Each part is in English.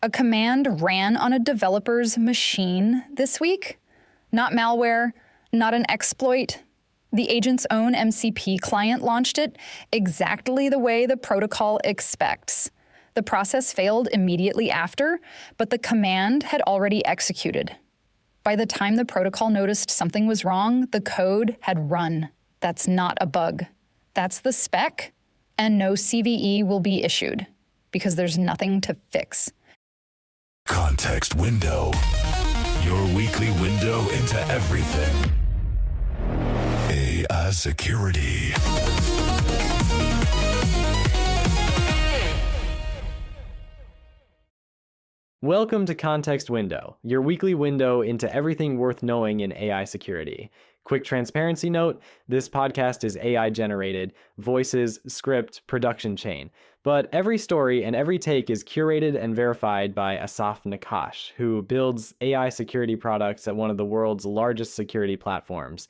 A command ran on a developer's machine this week. Not malware, not an exploit. The agent's own MCP client launched it exactly the way the protocol expects. The process failed immediately after, but the command had already executed. By the time the protocol noticed something was wrong, the code had run. That's not a bug. That's the spec, and no CVE will be issued because there's nothing to fix. Context Window, your weekly window into everything AI security. Welcome to Context Window, your weekly window into everything worth knowing in AI security. Quick transparency note, this podcast is AI generated, voices, script, production chain. But every story and every take is curated and verified by Asaf Nakash, who builds AI security products at one of the world's largest security platforms.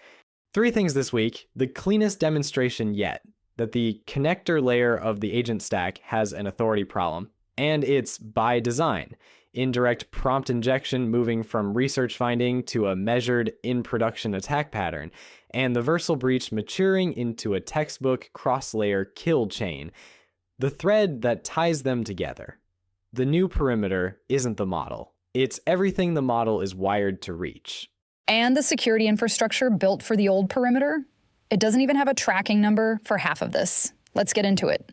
3 things this week: the cleanest demonstration yet, that the connector layer of the agent stack has an authority problem, and it's by design. Indirect prompt injection moving from research finding to a measured in-production attack pattern, and the Versal breach maturing into a textbook cross-layer kill chain. The thread that ties them together. The new perimeter isn't the model. It's everything the model is wired to reach. And the security infrastructure built for the old perimeter? It doesn't even have a tracking number for half of this. Let's get into it.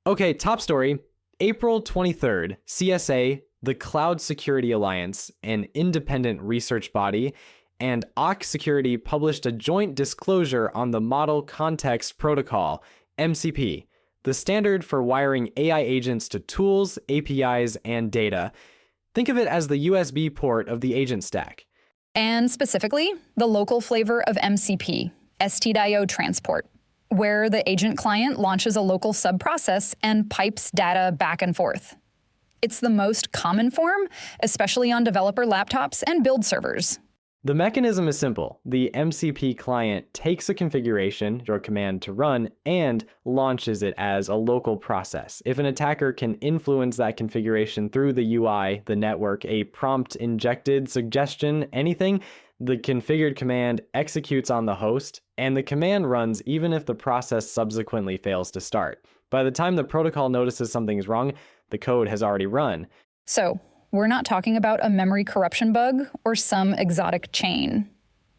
Okay, top story. April 23rd, CSA, the Cloud Security Alliance, an independent research body, and Auc Security published a joint disclosure on the Model Context Protocol, MCP, the standard for wiring AI agents to tools, APIs, and data. Think of it as the USB port of the agent stack. And specifically, the local flavor of MCP, STDIO transport, where the agent client launches a local subprocess and pipes data back and forth. It's the most common form, especially on developer laptops and build servers. The mechanism is simple. The MCP client takes a configuration, your command to run, and launches it as a local process. If an attacker can influence that configuration through the UI, the network, a prompt injected suggestion, anything, the configured command executes on the host, and the command runs even if the process subsequently fails to start. By the time the protocol notices something is wrong, the code has already run. So, we're not talking about a memory corruption bug or some exotic chain.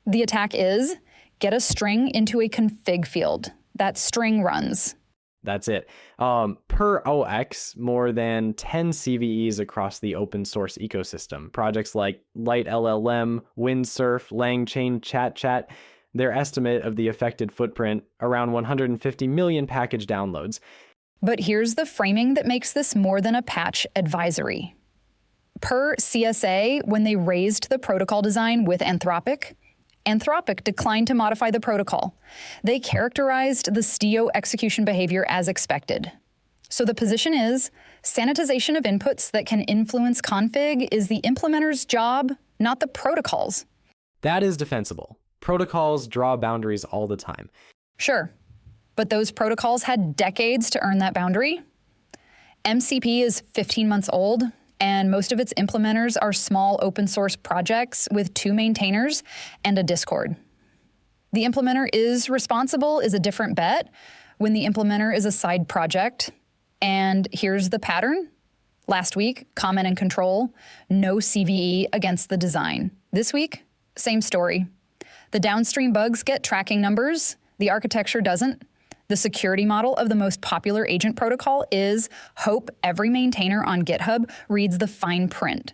The attack is, get a string into a config field. That string runs. That's it. Per OX, more than 10 CVEs across the open source ecosystem. Projects like Light LLM, Windsurf, LangChain, ChatChat, their estimate of the affected footprint, around 150 million package downloads. But here's the framing that makes this more than a patch advisory. Per CSA, when they raised the protocol design with Anthropic declined to modify the protocol. They characterized the STDIO execution behavior as expected. So the position is, sanitization of inputs that can influence config is the implementer's job, not the protocol's. That is defensible. Protocols draw boundaries all the time. Sure, but those protocols had decades to earn that boundary. MCP is 15 months old, and most of its implementers are small open source projects with 2 maintainers and a Discord. The implementer is responsible is a different bet when the implementer is a side project. And here's the pattern. Last week, comment and control, no CVE against the design. This week, same story. The downstream bugs get tracking numbers, the architecture doesn't. The security model of the most popular agent protocol is hope every maintainer on GitHub reads the fine print.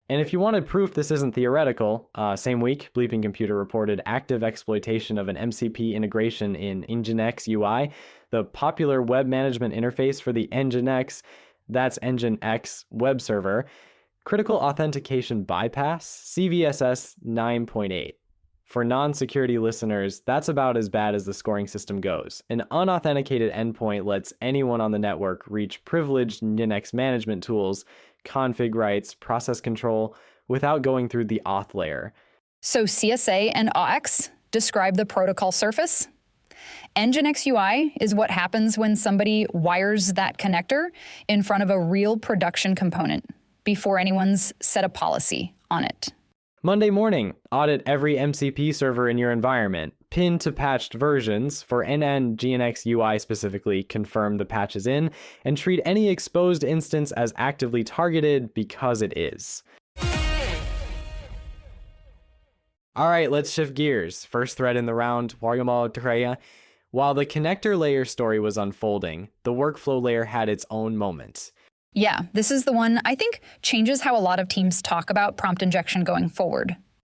And if you wanted proof this isn't theoretical, same week, Bleeping Computer reported active exploitation of an MCP integration in Nginx UI, the popular web management interface for the Nginx, that's Nginx web server, critical authentication bypass, CVSS 9.8. For non-security listeners, that's about as bad as the scoring system goes. An unauthenticated endpoint lets anyone on the network reach privileged Nginx management tools, config rights, process control, without going through the auth layer. So CSA and AUX describe the protocol surface. Nginx UI is what happens when somebody wires that connector in front of a real production component before anyone's set a policy on it. Monday morning, audit every MCP server in your environment. Pin to patched versions for Nginx UI specifically, confirm the patch is in, and treat any exposed instance as actively targeted because it is. All right, let's shift gears. First thread in the round, while the connector layer story was unfolding, the workflow layer had its own moment. Yeah, this is the one I think changes how a lot of teams talk about prompt injection going forward.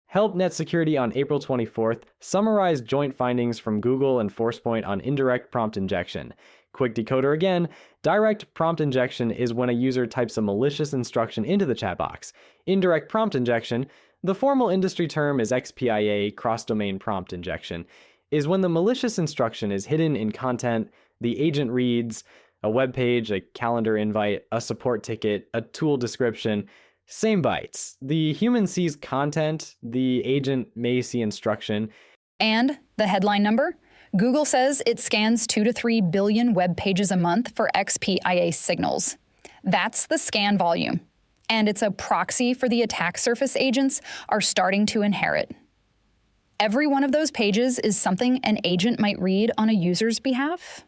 Help Net Security on April 24th summarized joint findings from Google and Forcepoint on indirect prompt injection. Quick decoder again, direct prompt injection is when a user types a malicious instruction into the chat box. Indirect prompt injection, the formal industry term is XPIA, cross-domain prompt injection, is when the malicious instruction is hidden in content, the agent reads a web page, a calendar invite, a support ticket, a tool description, same bytes. The human sees content, the agent may see instruction. And the headline number? Google says it scans 2 to 3 billion web pages a month for XPIA signals. That's the scan volume. And it's a proxy for the attack surface agents are starting to inherit. Every one of those pages is something an agent might read on a user's behalf.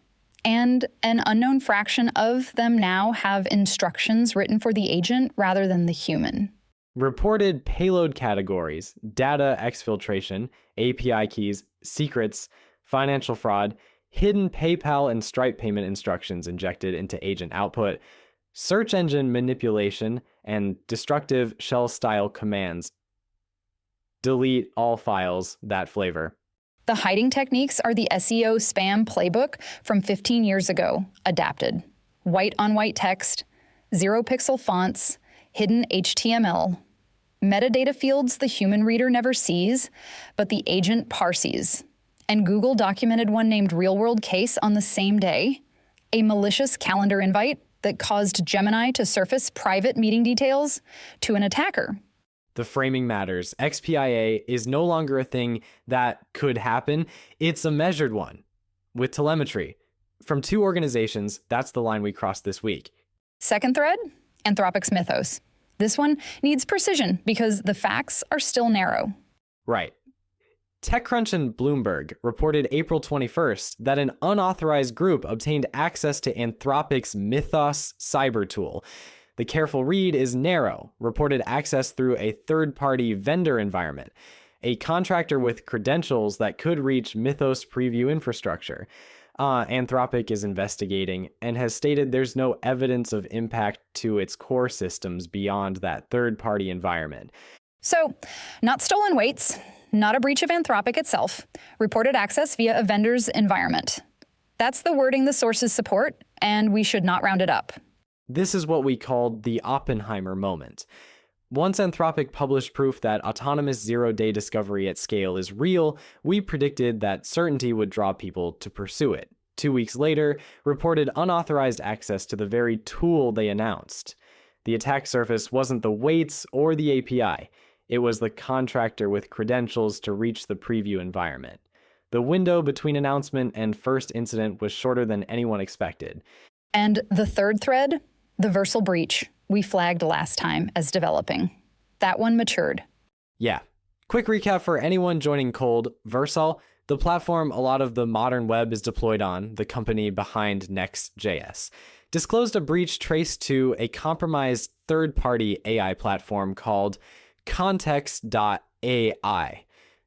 And an unknown fraction of them now have instructions written for the agent rather than the human. Reported payload categories, data exfiltration, API keys, secrets, financial fraud, hidden PayPal and Stripe payment instructions injected into agent output, search engine manipulation, and destructive shell-style commands. Delete all files, that flavor. The hiding techniques are the SEO spam playbook from 15 years ago, adapted. White on white text, 0-pixel fonts, hidden HTML, metadata fields the human reader never sees, but the agent parses. And Google documented one named Real World Case on the same day, a malicious calendar invite that caused Gemini to surface private meeting details to an attacker. The framing matters. XPIA is no longer a thing that could happen. It's a measured one with telemetry. From 2 organizations, that's the line we crossed this week. Second thread, Anthropic's mythos. This one needs precision because the facts are still narrow. Right. TechCrunch and Bloomberg reported April 21st that an unauthorized group obtained access to Anthropic's Mythos cyber tool. The careful read is narrow, reported access through a third-party vendor environment, a contractor with credentials that could reach Mythos preview infrastructure. Anthropic is investigating and has stated there's no evidence of impact to its core systems beyond that third-party environment. So, not stolen weights, not a breach of Anthropic itself, reported access via a vendor's environment. That's the wording the sources support, and we should not round it up. This is what we called the Oppenheimer moment. Once Anthropic published proof that autonomous zero-day discovery at scale is real, we predicted that certainty would draw people to pursue it. 2 weeks later, reported unauthorized access to the very tool they announced. The attack surface wasn't the weights or the API. It was the contractor with credentials to reach the preview environment. The window between announcement and first incident was shorter than anyone expected. And the third thread, the Versal breach, we flagged last time as developing. That one matured. Yeah. Quick recap for anyone joining cold. Versal, the platform a lot of the modern web is deployed on, the company behind Next.js, disclosed a breach traced to a compromised third-party AI platform called Context.ai.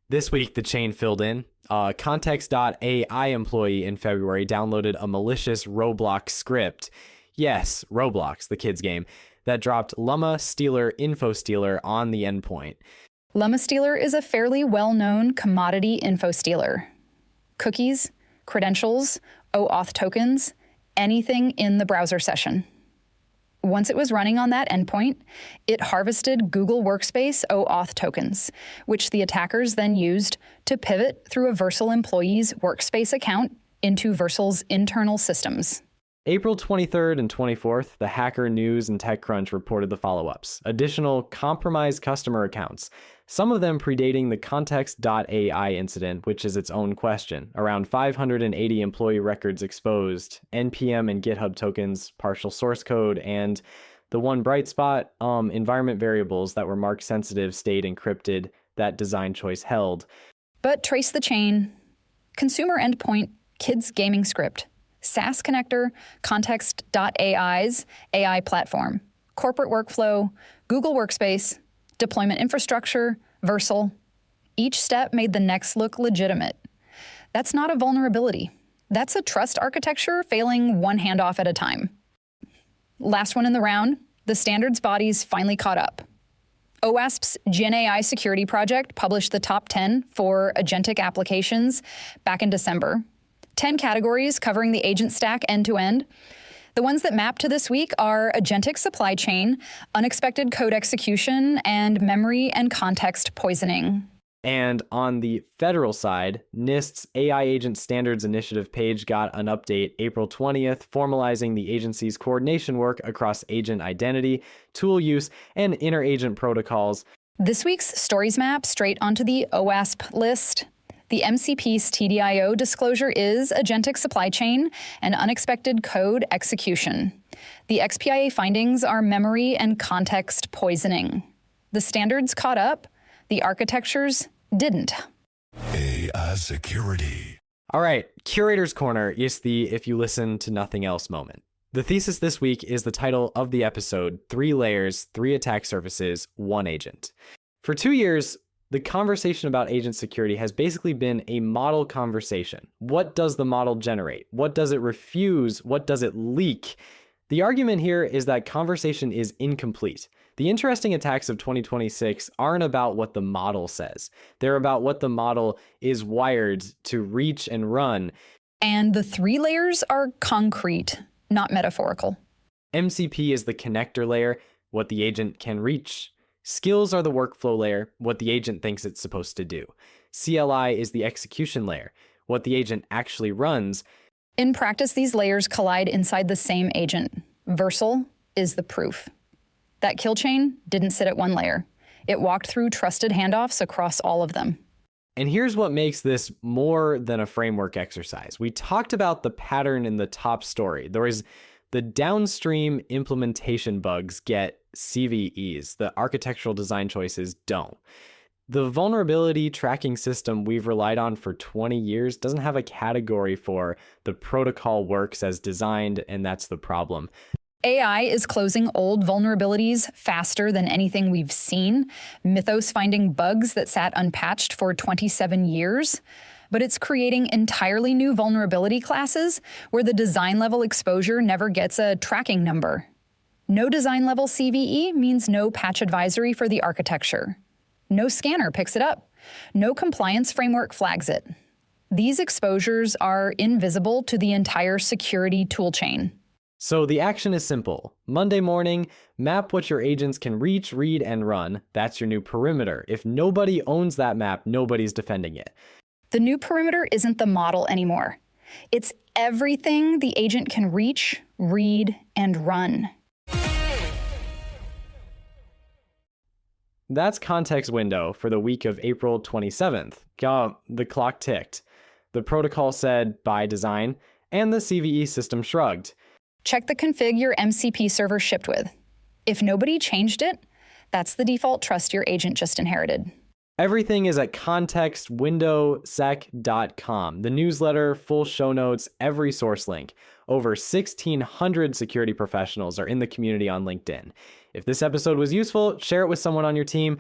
This week, the chain filled in. Context.ai employee in February downloaded a malicious Roblox script. Yes, Roblox, the kids game, that dropped Llama Stealer Info Stealer on the endpoint. Llama Stealer is a fairly well-known commodity info stealer. Cookies, credentials, OAuth tokens, anything in the browser session. Once it was running on that endpoint, it harvested Google Workspace OAuth tokens, which the attackers then used to pivot through a Versal employee's Workspace account into Versal's internal systems. April 23rd and 24th, the Hacker News and TechCrunch reported the follow-ups. Additional compromised customer accounts, some of them predating the context.ai incident, which is its own question. Around 580 employee records exposed, NPM and GitHub tokens, partial source code, and the one bright spot, environment variables that were mark sensitive stayed encrypted, that design choice held. But trace the chain. Consumer endpoint, kids gaming script. SaaS connector, context.ai's AI platform. Corporate workflow, Google Workspace, deployment infrastructure, Versal. Each step made the next look legitimate. That's not a vulnerability. That's a trust architecture failing one handoff at a time. Last one in the round, the standards bodies finally caught up. OWASP's GenAI security project published the top 10 for agentic applications back in December. 10 categories covering the agent stack end-to-end. The ones that map to this week are agentic supply chain, unexpected code execution, and memory and context poisoning. And on the federal side, NIST's AI Agent Standards Initiative page got an update April 20th, formalizing the agency's coordination work across agent identity, tool use, and inter-agent protocols. This week's stories map straight onto the OWASP list. The MCP STDIO disclosure is agentic supply chain and unexpected code execution. The XPIA findings are memory and context poisoning. The standards caught up, the architectures didn't. AI security. All right, Curator's Corner is the if you listen to nothing else moment. The thesis this week is the title of the episode, 3 layers, 3 attack surfaces, 1 agent. For 2 years, the conversation about agent security has basically been a model conversation. What does the model generate? What does it refuse? What does it leak? The argument here is that conversation is incomplete. The interesting attacks of 2026 aren't about what the model says. They're about what the model is wired to reach and run. And the 3 layers are concrete, not metaphorical. MCP is the connector layer, what the agent can reach. Skills are the workflow layer, what the agent thinks it's supposed to do. CLI is the execution layer, what the agent actually runs. In practice, these layers collide inside the same agent. Versal is the proof. That kill chain didn't sit at one layer. It walked through trusted handoffs across all of them. And here's what makes this more than a framework exercise. We talked about the pattern in the top story. There is the downstream implementation bugs get CVEs, the architectural design choices don't. The vulnerability tracking system we've relied on for 20 years doesn't have a category for the protocol works as designed, and that's the problem. AI is closing old vulnerabilities faster than anything we've seen, Mythos finding bugs that sat unpatched for 27 years. But it's creating entirely new vulnerability classes where the design level exposure never gets a tracking number. No design level CVE means no patch advisory for the architecture. No scanner picks it up. No compliance framework flags it. These exposures are invisible to the entire security toolchain. So the action is simple. Monday morning, map what your agents can reach, read, and run. That's your new perimeter. If nobody owns that map, nobody's defending it. The new perimeter isn't the model anymore. It's everything the agent can reach, read, and run. That's context window for the week of April 27th. The clock ticked. The protocol said by design, and the CVE system shrugged. Check the config your MCP server shipped with. If nobody changed it, that's the default trust your agent just inherited. Everything is at contextwindowsec.com. The newsletter, full show notes, every source link. Over 1,600 security professionals are in the community on LinkedIn. If this episode was useful, share it with someone on your team.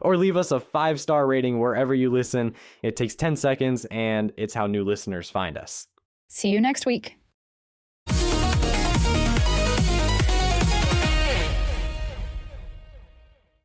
Or leave us a 5-star rating wherever you listen. It takes 10 seconds, and it's how new listeners find us. See you next week.